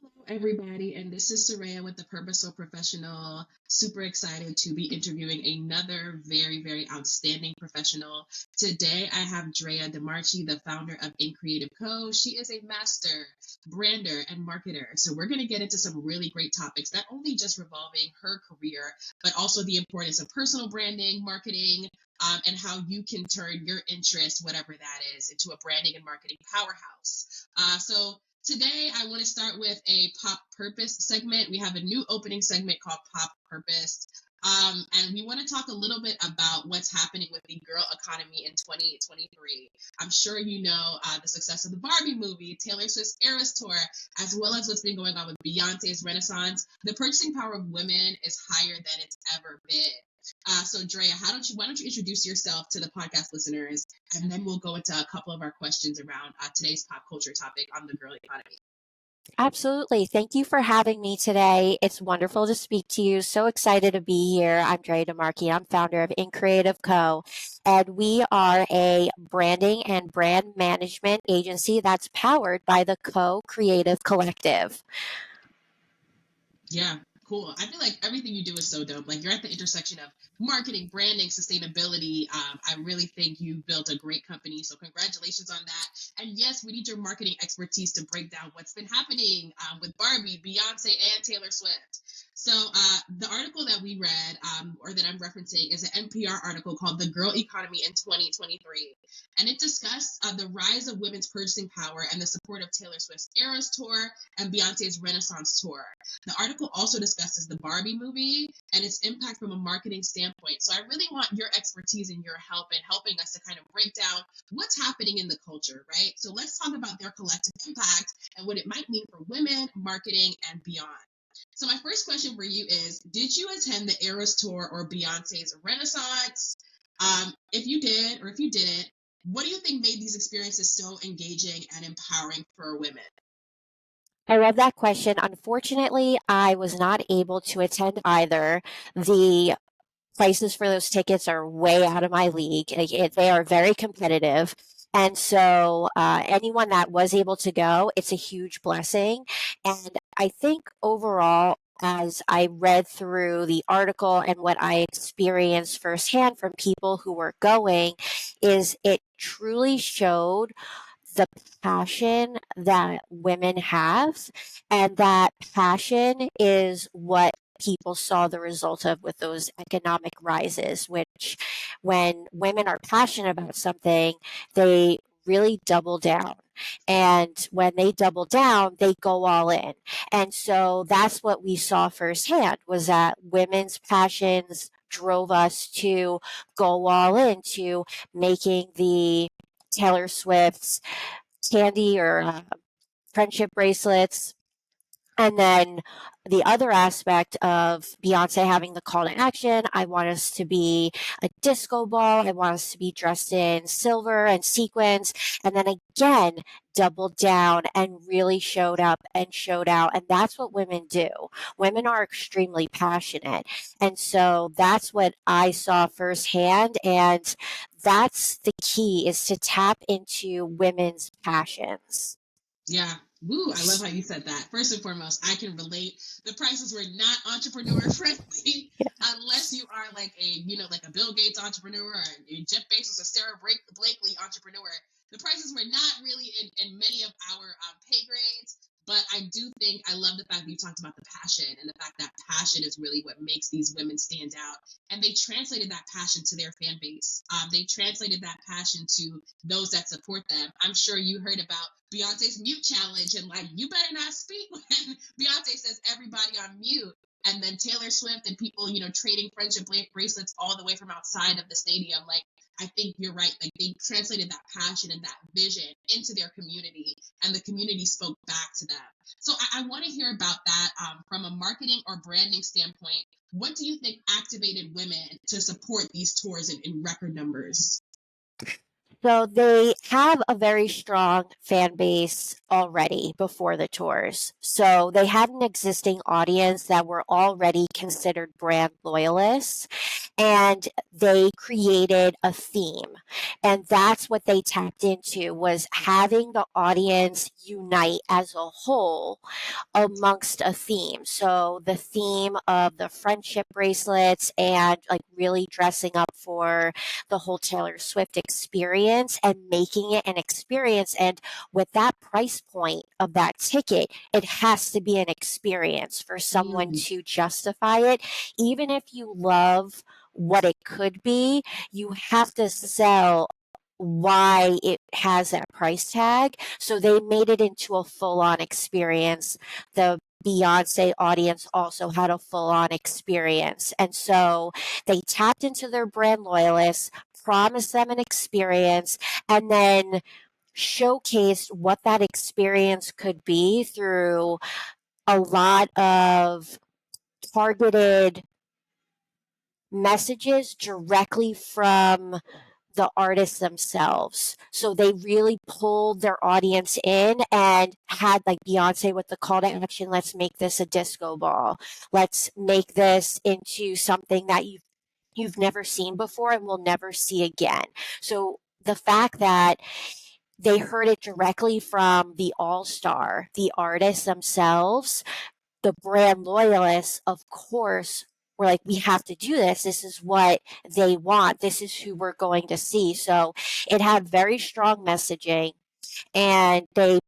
Hello, everybody, and this is Soraya with the Purposeful Professional. Super excited to be interviewing another very outstanding professional. Today, I have Drea DeMarchi, the founder of In Creative Co. She is a master brander and marketer. So, we're going to get into some really great topics, not only just revolving her career, but also the importance of personal branding, marketing, and how you can turn your interest, whatever that is, into a branding and marketing powerhouse. Today, I want to start with a pop purpose segment. We have a new opening segment called Pop Purpose. And we want to talk a little bit about what's happening with the girl economy in 2023. I'm sure you know the success of the Barbie movie, Taylor Swift's Eras Tour, as well as what's been going on with Beyonce's Renaissance. The purchasing power of women is higher than it's ever been. So Drea, why don't you introduce yourself to the podcast listeners, and then we'll go into a couple of our questions around today's pop culture topic on the girl economy. Absolutely. Thank you for having me today. It's wonderful to speak to you. So excited to be here. I'm Drea DeMarchi. I'm founder of In Creative Co. And we are a branding and brand management agency that's powered by the Co Creative Collective. Yeah, cool. I feel like everything you do is so dope. Like you're at the intersection of marketing, branding, sustainability. I really think you built a great company. So congratulations on that. And yes, we need your marketing expertise to break down what's been happening with Barbie, Beyonce, and Taylor Swift. So the article that we read, or that I'm referencing, is an NPR article called "The Girl Economy in 2023," and it discussed the rise of women's purchasing power and the support of Taylor Swift's Eras Tour and Beyonce's Renaissance Tour. The article also discusses the Barbie movie and its impact from a marketing standpoint. So I really want your expertise and your help in helping us to kind of break down what's happening in the culture, right? So let's talk about their collective impact and what it might mean for women, marketing, and beyond. So my first question for you is, did you attend the Eras Tour or Beyonce's Renaissance? If you did, or if you didn't, what do you think made these experiences so engaging and empowering for women? I love that question. Unfortunately, I was not able to attend either. The prices for those tickets are way out of my league. They are very competitive. And so, anyone that was able to go, it's a huge blessing. And I think overall, as I read through the article and what I experienced firsthand from people who were going, is it truly showed the passion that women have, and that passion is what people saw the result of with those economic rises, which when women are passionate about something, they really double down. And when they double down, they go all in. And so that's what we saw firsthand, was that women's passions drove us to go all into making the Taylor Swift's candy or friendship bracelets. And then the other aspect of Beyonce having the call to action, I want us to be a disco ball. I want us to be dressed in silver and sequins. And then again, doubled down and really showed up and showed out. And that's what women do. Women are extremely passionate. And so that's what I saw firsthand. And that's the key, is to tap into women's passions. Yeah. Woo, I love how you said that. First and foremost, I can relate. The prices were not entrepreneur friendly unless you are like like a Bill Gates entrepreneur or a Jeff Bezos or Sarah Blakely entrepreneur. The prices were not really in many of our pay grades. But I do think I love the fact that you talked about the passion, and the fact that passion is really what makes these women stand out. And they translated that passion to their fan base. They translated that passion to those that support them. I'm sure you heard about Beyonce's mute challenge, and like, you better not speak when Beyonce says everybody on mute. And then Taylor Swift and people, trading friendship bracelets all the way from outside of the stadium. Like, I think you're right. Like, they translated that passion and that vision into their community, and the community spoke back to them. So I want to hear about that from a marketing or branding standpoint. What do you think activated women to support these tours in record numbers? So they have a very strong fan base already before the tours. So they had an existing audience that were already considered brand loyalists, and they created a theme. And that's what they tapped into, was having the audience unite as a whole amongst a theme. So the theme of the friendship bracelets and like really dressing up for the whole Taylor Swift experience and making it an experience. And with that price point of that ticket, it has to be an experience for someone Mm, to justify it. Even if you love what it could be, you have to sell why it has that price tag. So they made it into a full on experience. The Beyonce audience also had a full on experience. And so they tapped into their brand loyalists, promised them an experience, and then showcased what that experience could be through a lot of targeted messages directly from the artists themselves. So they really pulled their audience in and had like Beyonce with the call to action, let's make this a disco ball. Let's make this into something that you've never seen before and will never see again. So the fact that they heard it directly from the all-star, the artists themselves, the brand loyalists, of course, were like, we have to do this. This is what they want. This is who we're going to see. So it had very strong messaging, and they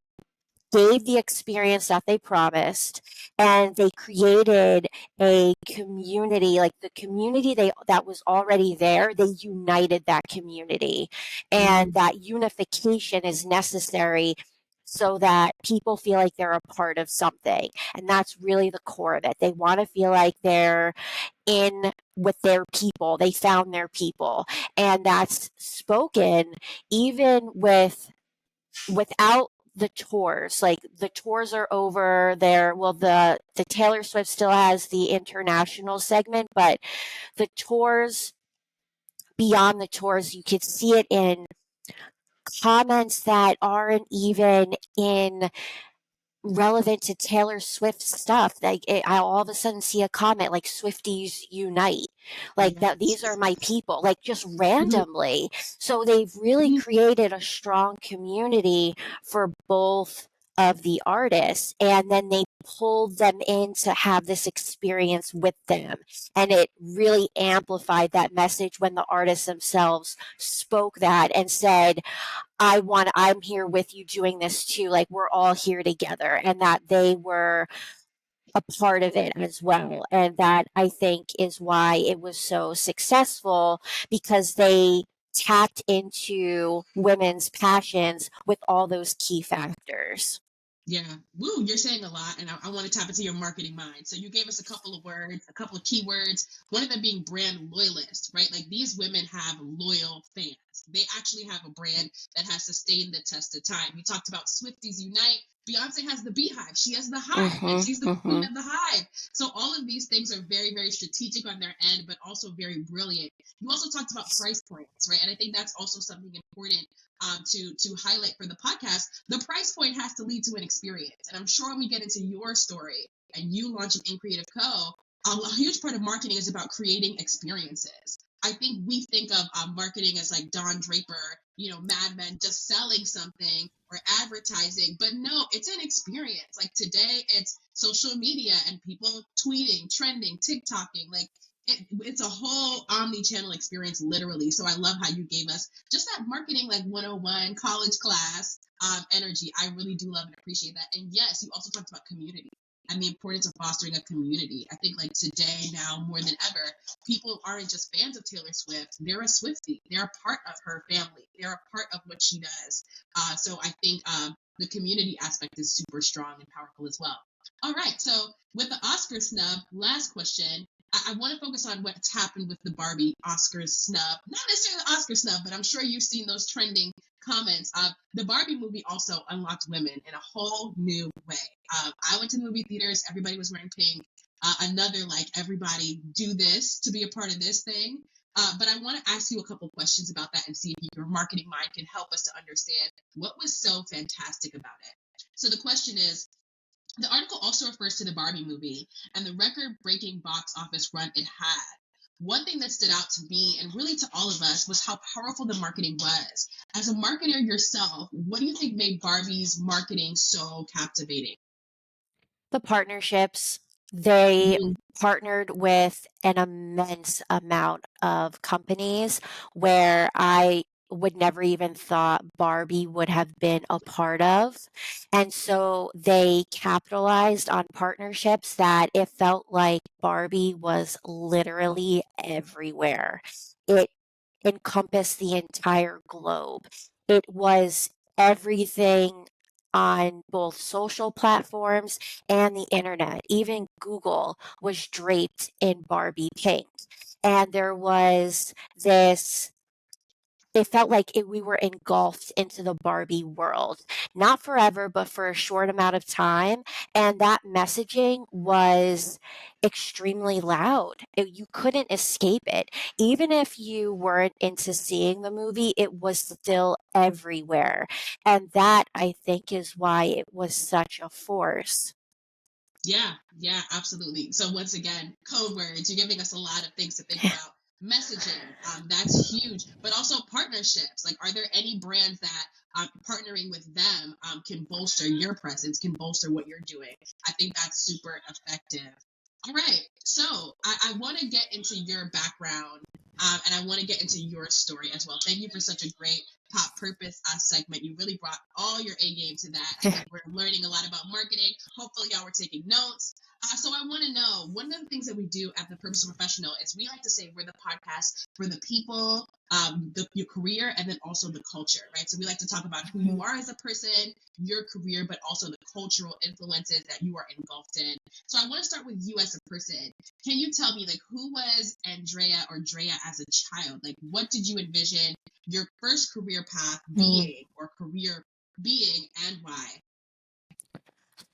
gave the experience that they promised, and they created a community, like the community that was already there. They united that community, and mm, that unification is necessary so that people feel like they're a part of something. And that's really the core of it. They want to feel like they're in with their people. They found their people. And that's spoken even without the tours. Like the tours are over there. Well, the Taylor Swift still has the international segment, but the tours, beyond the tours, you could see it in comments that aren't even in relevant to Taylor Swift stuff. Like I all of a sudden see a comment like "Swifties unite," like that. These are yes. my people, like just Mhm, randomly. So they've really mhm. created a strong community for both of the artists, and then they pulled them in to have this experience with them, and it really amplified that message when the artists themselves spoke that and said, I'm here with you doing this too. Like we're all here together, and that they were a part of it as well. And that I think is why it was so successful, because they tapped into women's passions with all those key factors. Yeah. Woo, you're saying a lot, and I want to tap into your marketing mind. So you gave us a couple of words, a couple of keywords, one of them being brand loyalist, right? Like these women have loyal fans. They actually have a brand that has sustained the test of time. You talked about Swifties Unite. Beyonce has the beehive. She has the hive, and Mm-hmm, she's the queen mm-hmm. of the hive. So all of these things are very, very strategic on their end, but also very brilliant. You also talked about price points, right? And I think that's also something important to highlight for the podcast. The price point has to lead to an experience, and I'm sure when we get into your story and you launching In Creative Co, a huge part of marketing is about creating experiences. I think we think of marketing as like Don Draper, Mad Men, just selling something or advertising, but no, it's an experience. Like today, it's social media and people tweeting, trending, TikToking, like it's a whole omni-channel experience, literally. So I love how you gave us just that marketing like 101 college class energy. I really do love and appreciate that. And yes, you also talked about community and the importance of fostering a community. I think like today, now more than ever, people aren't just fans of Taylor Swift. They're a Swiftie. They're a part of her family. They're a part of what she does. So I think the community aspect is super strong and powerful as well. All right. So with the Oscar snub, last question. I want to focus on what's happened with the Barbie Oscars snub. Not necessarily the Oscar snub, but I'm sure you've seen those trending comments. The Barbie movie also unlocked women in a whole new way. I went to the movie theaters. Everybody was wearing pink. Another like everybody do this to be a part of this thing. But I want to ask you a couple questions about that and see if your marketing mind can help us to understand what was so fantastic about it. So the question is, the article also refers to the Barbie movie and the record breaking box office run it had. One thing that stood out to me and really to all of us was how powerful the marketing was. As a marketer yourself, what do you think made Barbie's marketing so captivating? The partnerships, they Mm, partnered with an immense amount of companies where I would never even thought Barbie would have been a part of. And so they capitalized on partnerships that it felt like Barbie was literally everywhere. It encompass the entire globe. It was everything on both social platforms and the internet. Even Google was draped in Barbie pink. And there was this it felt like we were engulfed into the Barbie world, not forever, but for a short amount of time. And that messaging was extremely loud. You couldn't escape it. Even if you weren't into seeing the movie, it was still everywhere. And that, I think, is why it was such a force. yeah, yeah, absolutely. So once again, code words, you're giving us a lot of things to think about. Messaging, that's huge, but also partnerships. Like, are there any brands that partnering with them can bolster your presence, can bolster what you're doing? I think that's super effective. All right, so I want to get into your background, and I want to get into your story as well. Thank you for such a great pop purpose segment. You really brought all your A game to that. I think we're learning a lot about marketing. Hopefully, y'all were taking notes. So I want to know, one of the things that we do at the Purposeful Professional is we like to say we're the podcast for the people, your career, and then also the culture, right? So we like to talk about who you are as a person, your career, but also the cultural influences that you are engulfed in. So I want to start with you as a person. Can you tell me, like, who was Andrea or Drea as a child? Like, what did you envision your first career path Mhm. being, or career being, and why?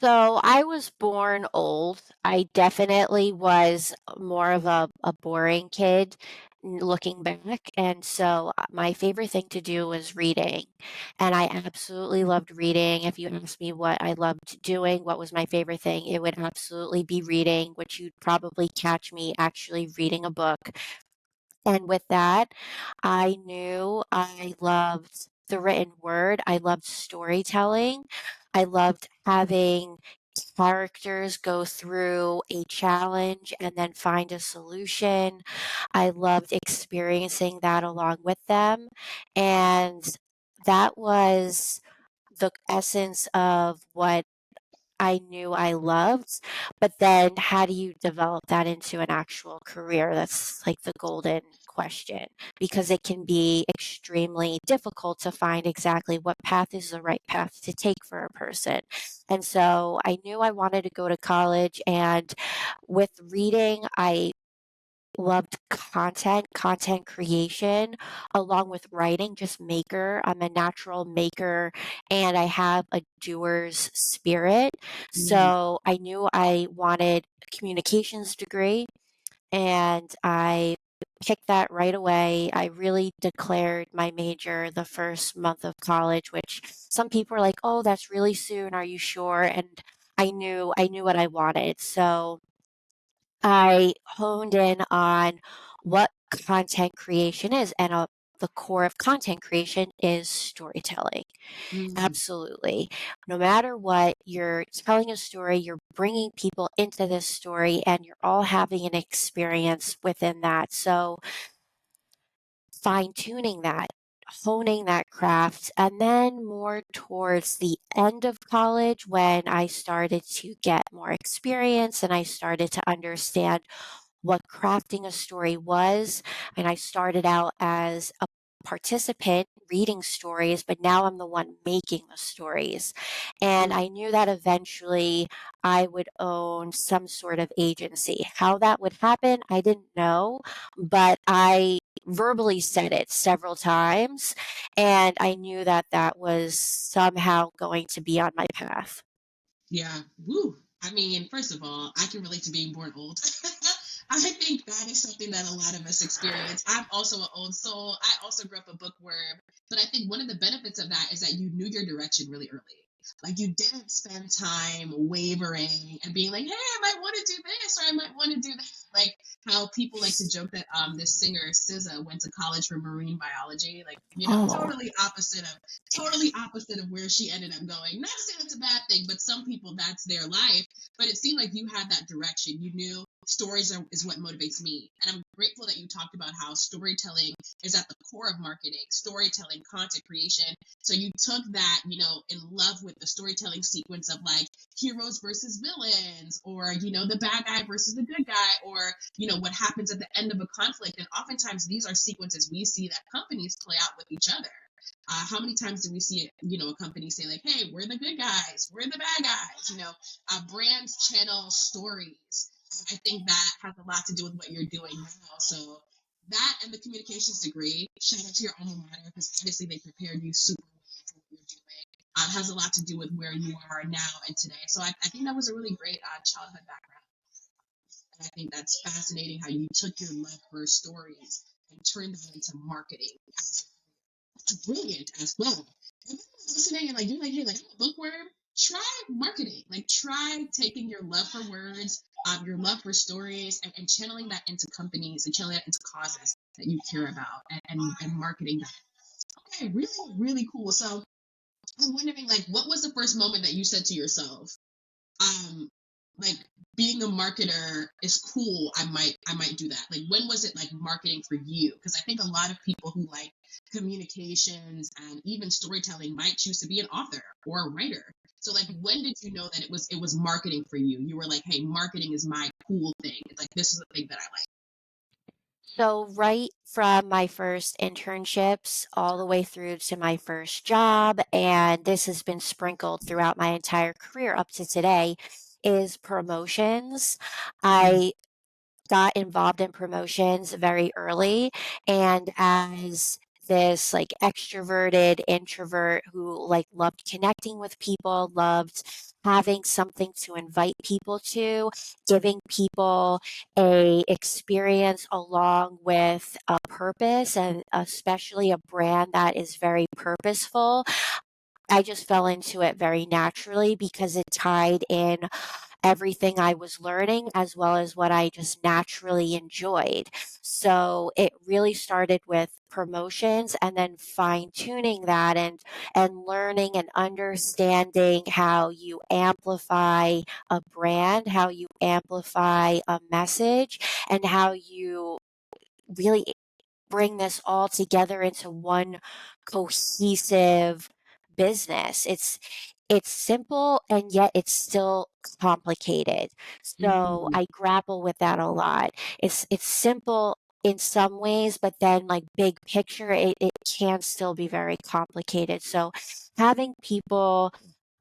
So I was born old. I definitely was more of a boring kid looking back. And so my favorite thing to do was reading. And I absolutely loved reading. If you asked me what I loved doing, what was my favorite thing, it would absolutely be reading, which you'd probably catch me actually reading a book. And with that, I knew I loved the written word. I loved storytelling. I loved having characters go through a challenge and then find a solution. I loved experiencing that along with them. And that was the essence of what I knew I loved, but then how do you develop that into an actual career? That's like the golden question because it can be extremely difficult to find exactly what path is the right path to take for a person. And so I knew I wanted to go to college, and with reading, I loved content creation, along with writing, just maker. I'm a natural maker and I have a doer's spirit. Mm, So I knew I wanted a communications degree and I picked that right away. I really declared my major the first month of college, which some people are like, "Oh, that's really soon. Are you sure?" And I knew what I wanted. So I honed in on what content creation is, and the core of content creation is storytelling. mm, Absolutely. No matter what, you're telling a story, you're bringing people into this story, and you're all having an experience within that. So, fine tuning that, honing that craft, and then more towards the end of college when I started to get more experience and I started to understand what crafting a story was. And I started out as a participant reading stories, but now I'm the one making the stories. And mm. I knew that eventually I would own some sort of agency. How that would happen, I didn't know, but I verbally said it several times. And I knew that that was somehow going to be on my path. Yeah. Woo. I mean, first of all, I can relate to being born old. I think that is something that a lot of us experience. I'm also an old soul. I also grew up a bookworm, but I think one of the benefits of that is that you knew your direction really early. Like you didn't spend time wavering and being like, "Hey, I might want to do this or I might want to do that." Like how people like to joke that this singer SZA went to college for marine biology. Like Oh, totally opposite of where she ended up going. Not to say that's a bad thing, but some people that's their life. But it seemed like you had that direction. You knew is what motivates me. And I'm grateful that you talked about how storytelling is at the core of marketing, storytelling, content creation. So you took that, in love with the storytelling sequence of like heroes versus villains, or, the bad guy versus the good guy, or, what happens at the end of a conflict. And oftentimes these are sequences we see that companies play out with each other. How many times do we see, a company say like, "Hey, we're the good guys, we're the bad guys," brands channel stories. I think that has a lot to do with what you're doing now. So that and the communications degree, shout out to your alma mater because obviously they prepared you super well for what you're doing. Has a lot to do with where you are now and today. So I think that was a really great childhood background. And I think that's fascinating how you took your love for stories and turned that into marketing. That's brilliant as well. And listening and like you're like, hey, like I'm a bookworm. Try marketing. Like try taking your love for words, your love for stories, and channeling that into companies and channeling that into causes that you care about, and marketing that. Okay, really, really cool. So I'm wondering, like, what was the first moment that you said to yourself, um like being a marketer is cool, I might do that? Like when was it like marketing for you? Because I think a lot of people who like communications and even storytelling might choose to be an author or a writer. So like when did you know that it was marketing for you? You were like, hey, marketing is my cool thing. It's like this is the thing that I like. so right from my first internships all the way through to my first job, and this has been sprinkled throughout my entire career up to today, is promotions. Mm, I got involved in promotions very early, and as this like extroverted introvert who like loved connecting with people, loved having something to invite people to, giving people a experience along with a purpose, and especially a brand that is very purposeful. I just fell into it very naturally because it tied in everything I was learning as well as what I just naturally enjoyed. So it really started with promotions and then fine tuning that, and learning and understanding how you amplify a brand, how you amplify a message, and how you really bring this all together into one cohesive business. It's simple and yet it's still complicated. So mm, I grapple with that a lot. It's simple in some ways, but then like big picture, it can still be very complicated. So having people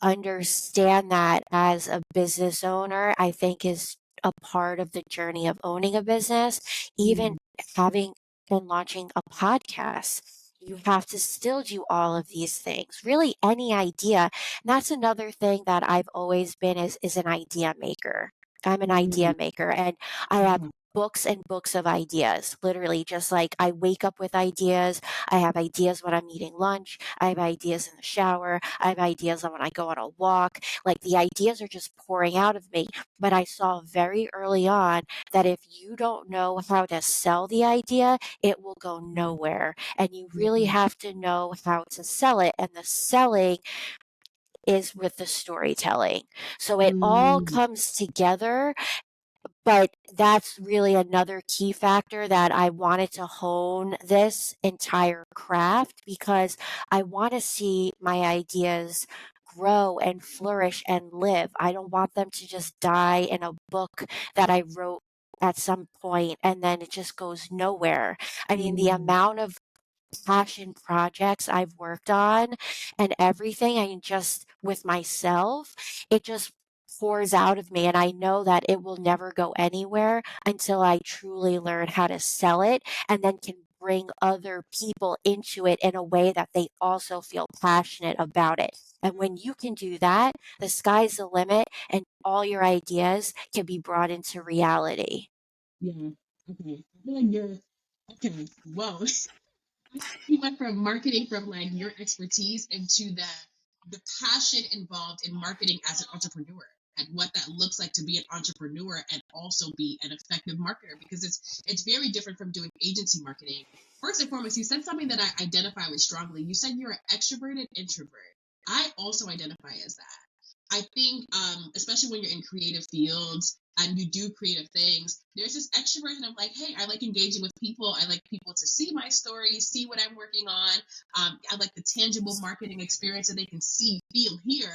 understand that as a business owner, I think is a part of the journey of owning a business. Even mm, having and launching a podcast, you have to still do all of these things. Really, any idea. And that's another thing that I've always been is an idea maker. I'm an mm, idea maker, and I have mm, books and books of ideas. Literally, just like I wake up with ideas. I have ideas when I'm eating lunch. I have ideas in the shower. I have ideas when I go on a walk. Like the ideas are just pouring out of me. But I saw very early on that if you don't know how to sell the idea, it will go nowhere. And you really mm, have to know how to sell it. And the selling is with the storytelling. So it all mm, comes together, but that's really another key factor that I wanted to hone this entire craft because I want to see my ideas grow and flourish and live. I don't want them to just die in a book that I wrote at some point and then it just goes nowhere. I mean, the mm, amount of passion projects I've worked on and everything, I just with myself, it just pours out of me. And I know that it will never go anywhere until I truly learn how to sell it and then can bring other people into it in a way that they also feel passionate about it. And when you can do that, the sky's the limit and all your ideas can be brought into reality. Yeah. Okay. I feel like you're okay. Whoa. You went from marketing from like your expertise into the passion involved in marketing as an entrepreneur and what that looks like to be an entrepreneur and also be an effective marketer because it's very different from doing agency marketing. First and foremost, you said something that I identify with strongly. You said you're an extroverted introvert. I also identify as that. I think, especially when you're in creative fields and you do creative things, there's this extroversion of like, hey, I like engaging with people. I like people to see my story, see what I'm working on. I like the tangible marketing experience that they can see, feel, hear.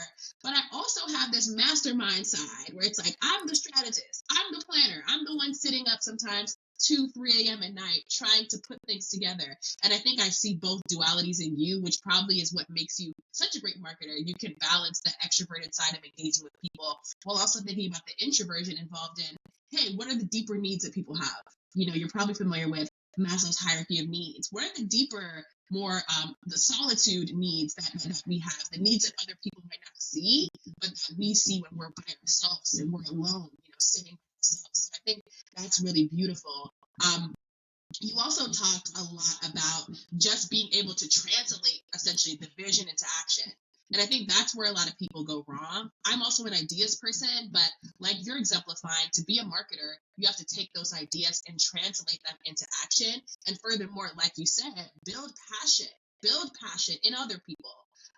But I also have this mastermind side where it's like, I'm the strategist, I'm the planner, I'm the one sitting up sometimes 2, 3 a.m. at night trying to put things together. And I think I see both dualities in you, which probably is what makes you such a great marketer. You can balance the extroverted side of engaging with people while also thinking about the introversion involved in, hey, what are the deeper needs that people have? You know, you're probably familiar with Maslow's hierarchy of needs. What are the deeper, more the solitude needs that we have, the needs that other people might not see, but that we see when we're by ourselves and we're alone, you know, sitting by ourselves. So I think that's really beautiful. Um, you also talked a lot about just being able to translate essentially the vision into action. And I think that's where a lot of people go wrong. I'm also an ideas person, but like you're exemplifying, to be a marketer, you have to take those ideas and translate them into action. And furthermore, like you said, build passion in other people.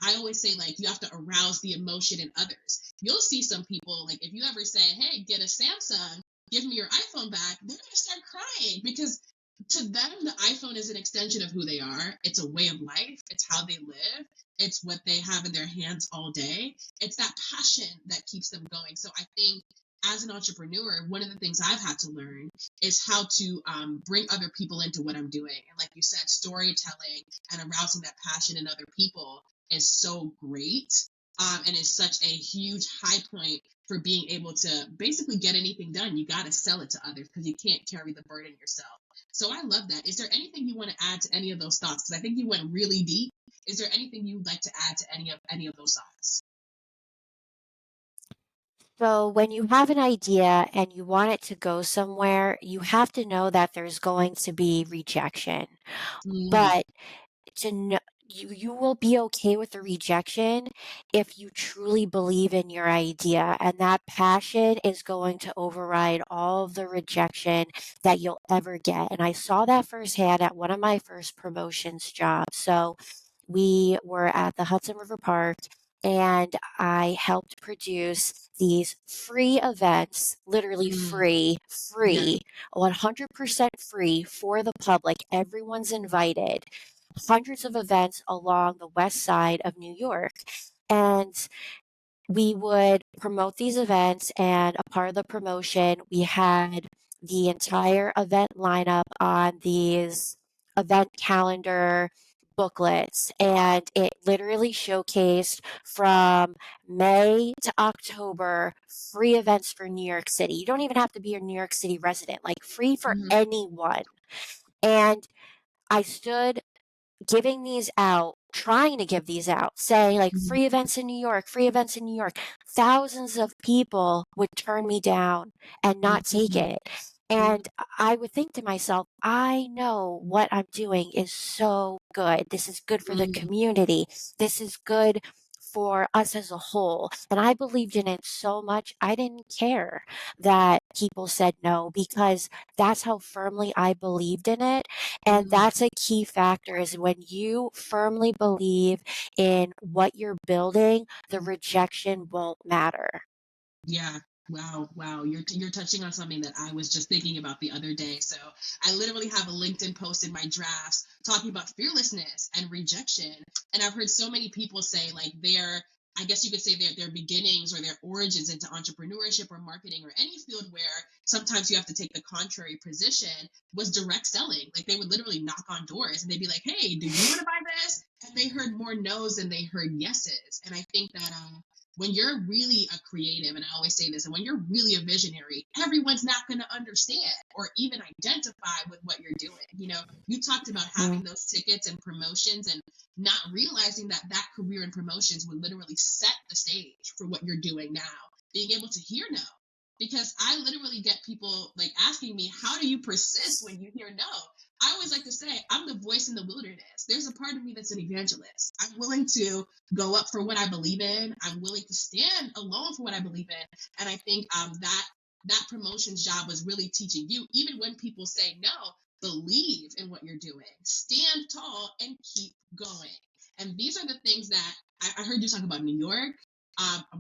I always say, like, you have to arouse the emotion in others. You'll see some people, like, if you ever say, hey, get a Samsung, give me your iPhone back, they're going to start crying because to them, the iPhone is an extension of who they are. It's a way of life. It's how they live. It's what they have in their hands all day. It's that passion that keeps them going. So I think as an entrepreneur, one of the things I've had to learn is how to bring other people into what I'm doing. And like you said, storytelling and arousing that passion in other people is so great. And is such a huge high point for being able to basically get anything done. You got to sell it to others because you can't carry the burden yourself. So I love that. Is there anything you want to add to any of those thoughts? Because I think you went really deep. Is there anything you'd like to add to any of those thoughts? So, when you have an idea and you want it to go somewhere, you have to know that there's going to be rejection. Mm, But to know you will be okay with the rejection if you truly believe in your idea, and that passion is going to override all of the rejection that you'll ever get. And I saw that firsthand at one of my first promotions jobs. So we were at the Hudson River Park, and I helped produce these free events, literally mm, yeah. free, 100% free for the public. Everyone's invited. Hundreds of events along the west side of New York. And we would promote these events, and a part of the promotion, we had the entire event lineup on these event calendar booklets, and it literally showcased from May to October free events for New York City. You don't even have to be a New York City resident, like free for Hmm. anyone. And I stood giving these out, trying to give these out, saying like Hmm. free events in New York, free events in New York. Thousands of people would turn me down and not take Hmm. it. And I would think to myself, I know what I'm doing is so good. This is good for the Hmm. community. This is good for us as a whole. And I believed in it so much, I didn't care that people said no because that's how firmly I believed in it. And Hmm. that's a key factor is when you firmly believe in what you're building, the rejection won't matter. Yeah. Wow. Wow. You're touching on something that I was just thinking about the other day. So I literally have a LinkedIn post in my drafts talking about fearlessness and rejection. And I've heard so many people say like I guess you could say their beginnings or their origins into entrepreneurship or marketing or any field where sometimes you have to take the contrary position was direct selling. Like they would literally knock on doors and they'd be like, "Hey, do you want to buy this?" And they heard more no's than they heard yeses. And I think that when you're really a creative, and I always say this, and when you're really a visionary, everyone's not going to understand or even identify with what you're doing. You know, you talked about Mm. having those tickets and promotions and not realizing that that career in promotions would literally set the stage for what you're doing now. Being able to hear no, because I literally get people like asking me, how do you persist when you hear no? I always like to say, I'm the voice in the wilderness. There's a part of me that's an evangelist. I'm willing to go up for what I believe in. I'm willing to stand alone for what I believe in. And I think that promotions job was really teaching you, even when people say no, believe in what you're doing, stand tall, and keep going. And these are the things that I heard you talk about New York.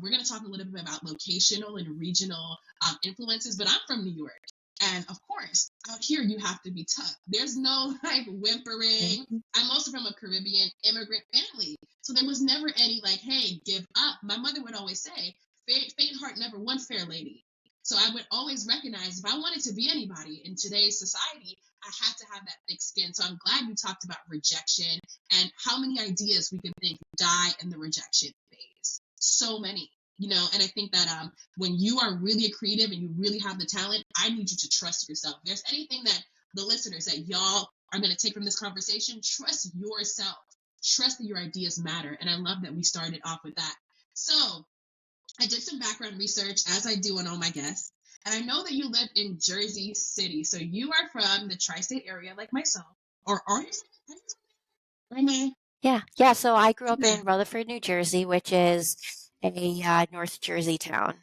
We're going to talk a little bit about locational and regional influences, but I'm from New York. And of course, out here, you have to be tough. There's no like whimpering. Mhm. I'm also from a Caribbean immigrant family. So there was never any like, hey, give up. My mother would always say, faint heart never won fair lady. So I would always recognize if I wanted to be anybody in today's society, I had to have that thick skin. So I'm glad you talked about rejection and how many ideas we can think die in the rejection phase. So many, and I think that when you are really a creative and you really have the talent, I need you to trust yourself. If there's anything that the listeners that y'all are going to take from this conversation, trust yourself. Trust that your ideas matter. And I love that we started off with that. So I did some background research, as I do on all my guests, and I know that you live in Jersey City. So you are from the tri-state area, like myself, or are you? From me? Yeah. So I grew up Okay, in Rutherford, New Jersey, which is a North Jersey town.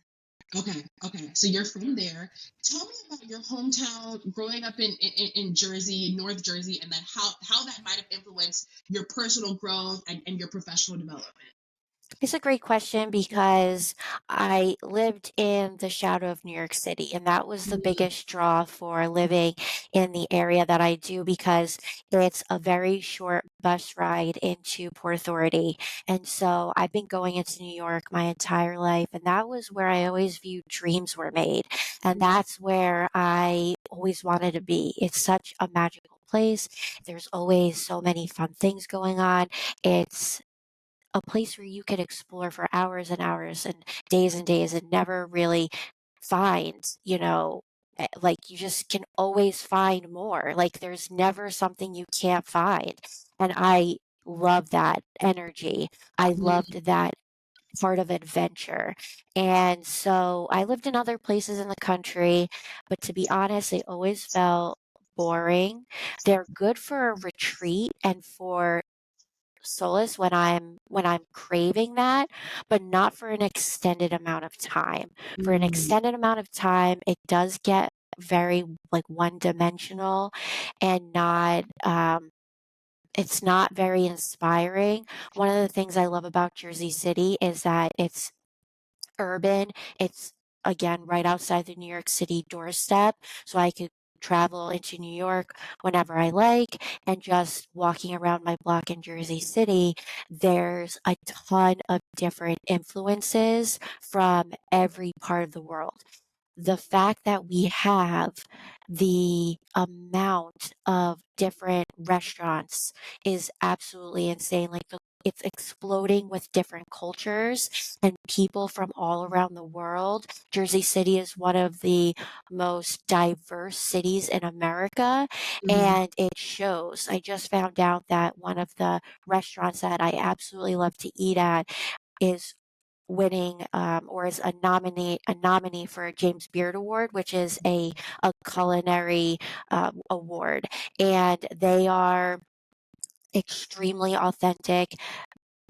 okay. So you're from there. Tell me about your hometown, growing up in Jersey, North Jersey, and then how that might have influenced your personal growth and your professional development. It's a great question because I lived in the shadow of New York City, and that was the Mm, biggest draw for living in the area that I do because it's a very short bus ride into Port Authority. And so I've been going into New York my entire life, and that was where I always viewed dreams were made. And mm, that's where I always wanted to be. It's such a magical place. There's always so many fun things going on. It's a place where you could explore for hours and days and never really find, like you just can always find more. Like there's never something you can't find. And I love that energy. I mm, loved that part of adventure. And so I lived in other places in the country, but to be honest, they always felt boring. They're good for a retreat and for solace when I'm craving that, but not for an extended amount of time. For an mm. extended amount of time, it does get very like one dimensional and not it's not very inspiring. One of the things I love about Jersey City is that it's urban. It's again right outside the New York City doorstep, so I could travel into New York whenever I like. And just walking around my block in Jersey City, there's a ton of different influences from every part of the world. The fact that we have the amount of different restaurants is absolutely insane. Like it's exploding with different cultures and people from all around the world. Jersey City is one of the most diverse cities in America, Mhm. and it shows. I just found out that one of the restaurants that I absolutely love to eat at is winning or is a nominee for a James Beard Award, which is a culinary award, and they are extremely authentic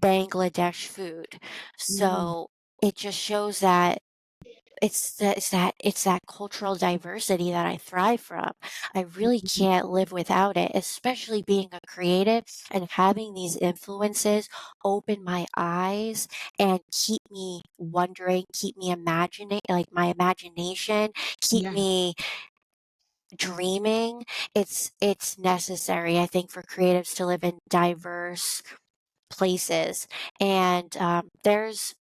Bangladesh food. Mm. So it just shows that it's that cultural diversity that I thrive from. I really can't live without it, especially being a creative and having these influences open my eyes and keep me wondering, keep me imagining, like my imagination, keep Yeah. me dreaming. It's necessary, I think, for creatives to live in diverse places. And there's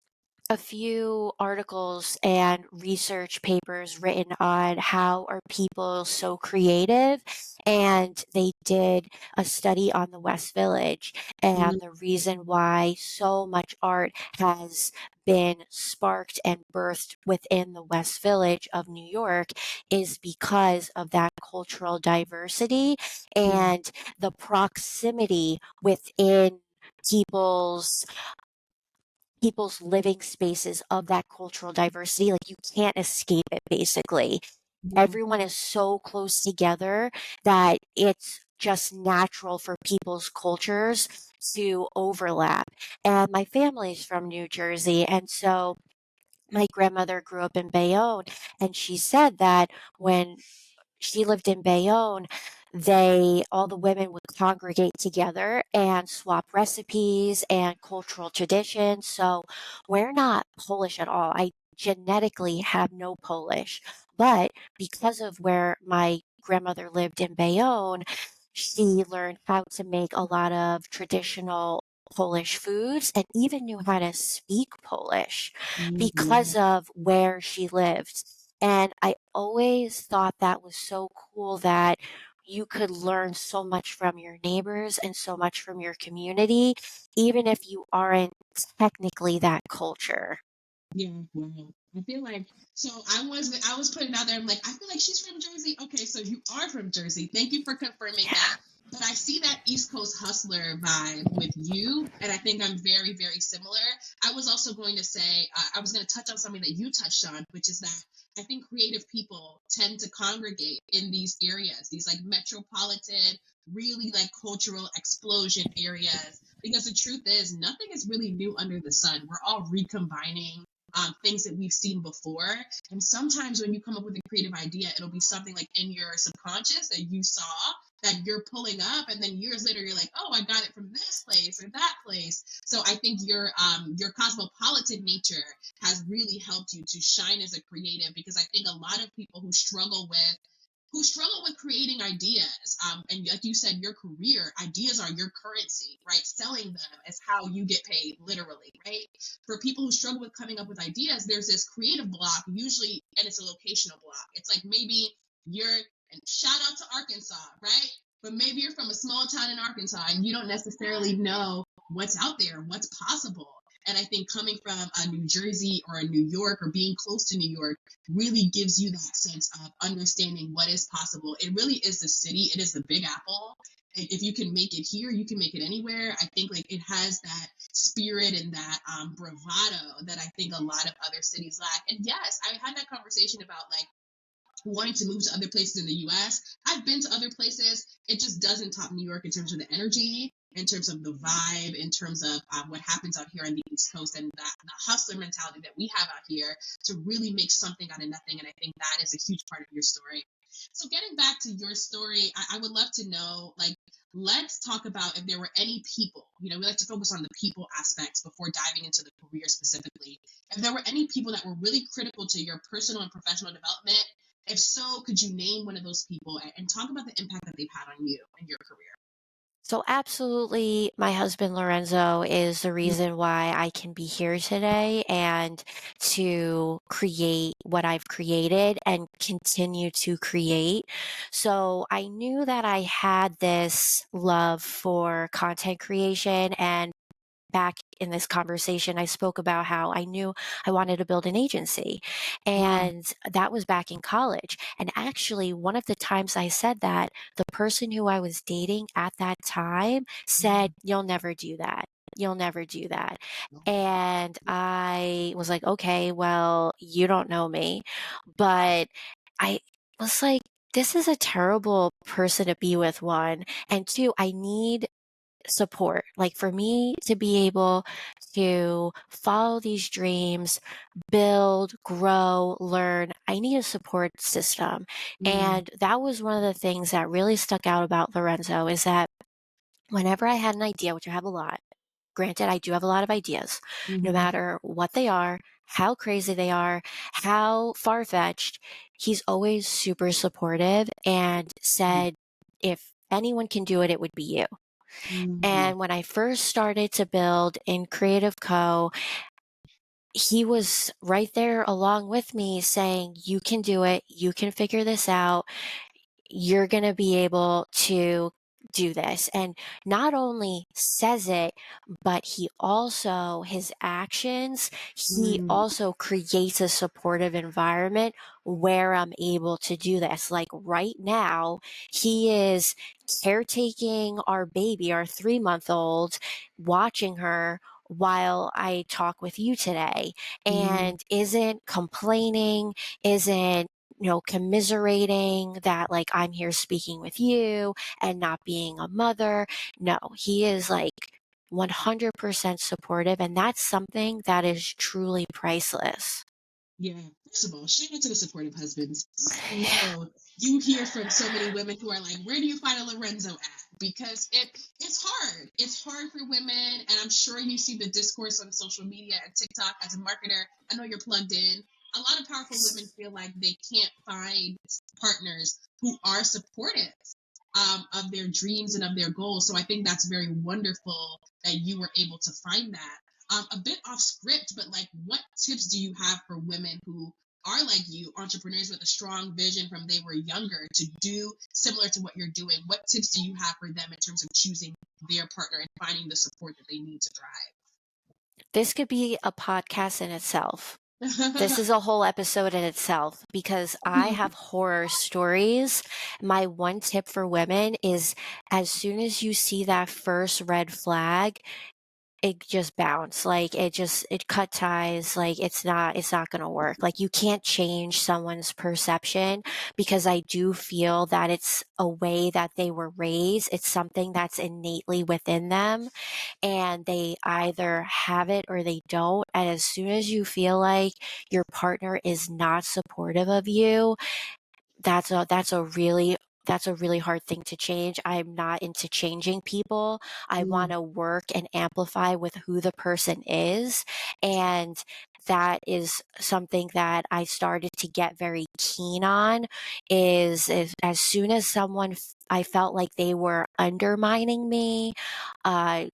a few articles and research papers written on how are people so creative, and they did a study on the West Village Mm, and the reason why so much art has been sparked and birthed within the West Village of New York is because of that cultural diversity yeah. and the proximity within people's people's living spaces of that cultural diversity. Like, you can't escape it, basically. Yeah. Everyone is so close together that it's just natural for people's cultures to overlap. And my family's from New Jersey, and so my grandmother grew up in Bayonne, and she said that when she lived in Bayonne, all the women would congregate together and swap recipes and cultural traditions. So we're not Polish at all. I genetically have no Polish, but because of where my grandmother lived in Bayonne, she learned how to make a lot of traditional Polish foods and even knew how to speak Polish because Mhm. of where she lived. And I always thought that was so cool that you could learn so much from your neighbors and so much from your community, even if you aren't technically that culture. Yeah, wow. I feel like so I was putting out there. I'm like, I feel like she's from Jersey. Okay, so you are from Jersey. Thank you for confirming that. Yeah. But I see that East Coast hustler vibe with you, and I think I'm very, very similar. I was also going to say I was going to touch on something that you touched on, which is that I think creative people tend to congregate in these areas, these like metropolitan, really like cultural explosion areas. Because the truth is, nothing is really new under the sun. We're all recombining things that we've seen before. And sometimes when you come up with a creative idea, it'll be something like in your subconscious that you saw that you're pulling up, and then years later you're like, oh, I got it from this place or that place. So I think your cosmopolitan nature has really helped you to shine as a creative, because I think a lot of people who struggle with creating ideas. And like you said, your career ideas are your currency, right? Selling them is how you get paid, literally, right? For people who struggle with coming up with ideas, there's this creative block, usually, and it's a locational block. It's like maybe you're, and shout out to Arkansas, right? But maybe you're from a small town in Arkansas and you don't necessarily know what's out there, what's possible. And I think coming from a New Jersey or a New York or being close to New York really gives you that sense of understanding what is possible. It really is the city, it is the Big Apple. And if you can make it here, you can make it anywhere. I think like it has that spirit and that bravado that I think a lot of other cities lack. And yes, I had that conversation about like wanting to move to other places in the US. I've been to other places. It just doesn't top New York in terms of the energy, in terms of the vibe, in terms of what happens out here on the East Coast, and that the hustler mentality that we have out here to really make something out of nothing. And I think that is a huge part of your story. So getting back to your story, I would love to know, like, let's talk about if there were any people, we like to focus on the people aspects before diving into the career specifically. If there were any people that were really critical to your personal and professional development, if so, could you name one of those people and talk about the impact that they've had on you and your career? So, absolutely, my husband Lorenzo is the reason why I can be here today and to create what I've created and continue to create. So, I knew that I had this love for content creation, and back in this conversation, I spoke about how I knew I wanted to build an agency. Wow. And that was back in college. And actually, one of the times I said that, the person who I was dating at that time said, "You'll never do that. You'll never do that." And I was like, okay, well, you don't know me. But I was like, this is a terrible person to be with, one. And two, I need support. Like, for me to be able to follow these dreams, build, grow, learn, I need a support system. Mm, And that was one of the things that really stuck out about Lorenzo, is that whenever I had an idea, which I have a lot, granted, I do have a lot of ideas, no mhm, matter what they are, how crazy they are, how far fetched, he's always super supportive and said, if anyone can do it, it would be you. mhm, And when I first started to build in Creative Co., he was right there along with me saying, "You can do it. You can figure this out. You're going to be able to do this." And not only says it, but his actions, he mm, also creates a supportive environment where I'm able to do this. Like, right now, he is caretaking our baby, our 3-month old, watching her while I talk with you today, Mm, and isn't complaining, isn't commiserating that like I'm here speaking with you and not being a mother. No, he is like 100% supportive, and that's something that is truly priceless. yeah. First of all, shout out to the supportive husbands. I know you hear from so many women who are like, "Where do you find a Lorenzo at?" Because it's hard. It's hard for women, and I'm sure you see the discourse on social media and TikTok. As a marketer, I know you're plugged in. A lot of powerful women feel like they can't find partners who are supportive of their dreams and of their goals. So I think that's very wonderful that you were able to find that. A bit off script, but like, what tips do you have for women who are like you, entrepreneurs with a strong vision from they were younger to do similar to what you're doing? What tips do you have for them in terms of choosing their partner and finding the support that they need to This could be a podcast in itself. This thrive? is a whole episode in itself because I have horror stories. My one tip for women is as soon as you see that first red flag, it just bounced. Like it cut ties. Like it's not going to work. Like you can't change someone's perception because I do feel that it's a way that they were raised. It's something that's innately within them, and they either have it or they don't. And as soon as you feel like your partner is not supportive of you, that's a really hard thing to change. I'm not into changing people. I want Mm, to work and amplify with who the person is. And that is something that I started to get very keen on is as soon as I felt like they were undermining me, uh,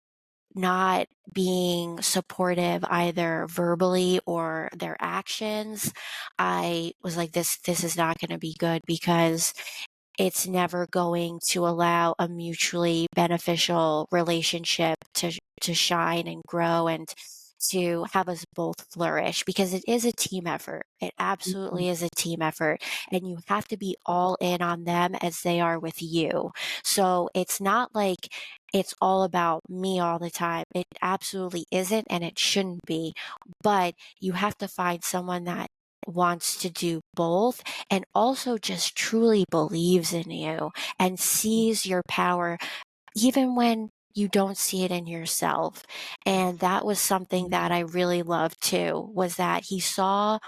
not being supportive either verbally or their actions, I was like, this is not going to be good because it's never going to allow a mutually beneficial relationship to shine and grow and to have us both flourish, because it is a team effort. It mm, absolutely is a team effort, and you have to be all in on them as they are with you. So it's not like it's all about me all the time. It absolutely isn't, and it shouldn't be. But you have to find someone that wants to do both and also just truly believes in you and sees your power even when you don't see it in yourself. And that was something mm, that I really loved too, was that he saw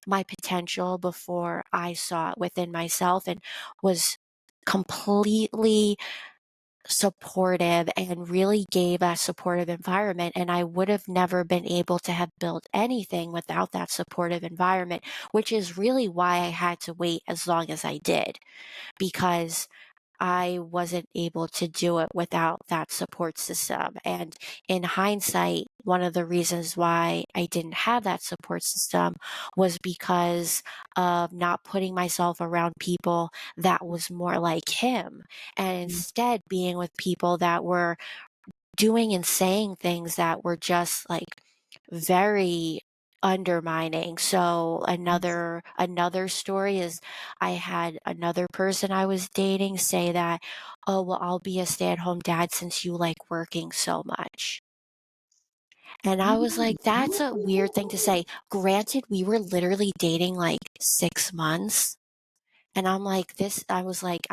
my potential before I saw it within myself and was completely supportive and really gave a supportive environment. And I would have never been able to have built anything without that supportive environment, which is really why I had to wait as long as I did, because I wasn't able to do it without that support system. And in hindsight, one of the reasons why I didn't have that support system was because of not putting myself around people that was more like him, and mm, instead being with people that were doing and saying things that were just like very undermining. So another story is I had another person I was dating say that, "Oh, well, I'll be a stay-at-home dad since you like working so much." And I was mm, like, that's a weird thing to mm. say. Granted, we were literally dating like 6 months. And I was like,